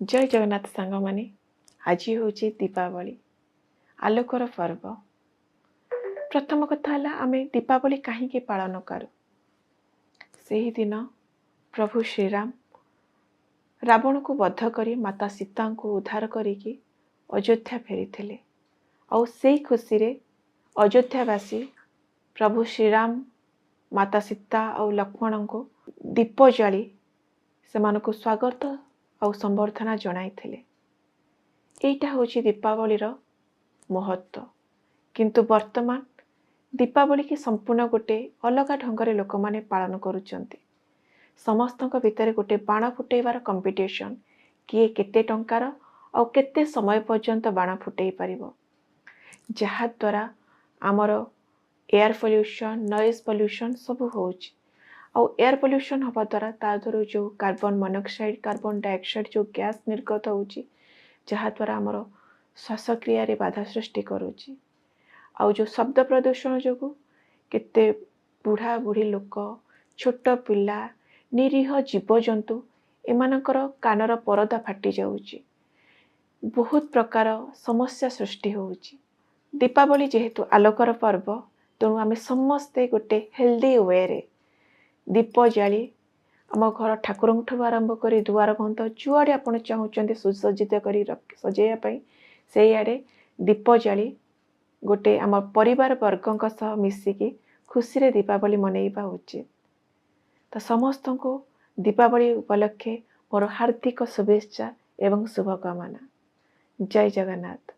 जय जगन्नाथ सांग माने आज हूँ दीपावली आलोकर पर्व। प्रथम कथा है आम दीपावली कहीं पालन करूँ। से ही दिन प्रभु श्रीराम रावण को बध कर माता सीता को उद्धार करिकी अयोध्या फेरी और से खुशी रे अयोध्यावासी प्रभु श्रीराम माता सीता और लक्ष्मण को दीप जाली से स्वागत और संबर्धना जनाइथिले। एटा होची दीपावलीर महत्व। किंतु वर्तमान दीपावली की संपूर्ण गोटे अलग ढंग लोक माने पालन करुचंती। समस्तक भितर गोटे बाण फुटेबार कंपटीशन किए केते टंकार और केते समय पर्यंत बाण फुटई पारिबो, जहा द्वारा आमर एयर पोल्यूशन नॉइज पोल्यूशन सब होची। और एयर पोल्यूशन हवा द्वारा तादर जो कार्बन मोनोक्साइड कार्बन डाइऑक्साइड जो गैस निर्गत होची, जहा द्वारा आमर श्वासक्रिया रे बाधा सृष्टि करुची। आउ जो शब्द प्रदूषण जो केते बुढ़ा बुढ़ी लोक छोट पिला निरीह जीवजंतु एमानकर कानर परदा फाटी जाउची, बहुत प्रकार समस्या सृष्टि होउची। दीपावली जेहेतु आलोकर पर्व तेणु आम समस्ते गोटे हेल्दी वे रे दीप जाली आम घर ठाकुर आरंभ कर दुआर बंध जुआड़े आप चाहते सुसज्जित कर सजाइवाई से आड़े दीप जाली गोटे आम परिवार वर्गों सह मिसिकी खुशी रे दीपावली मनइबा उचित। तो समस्त को दीपावली उपलक्षे मोर हार्दिक शुभेच्छा एवं शुभकामना। जय जगन्नाथ।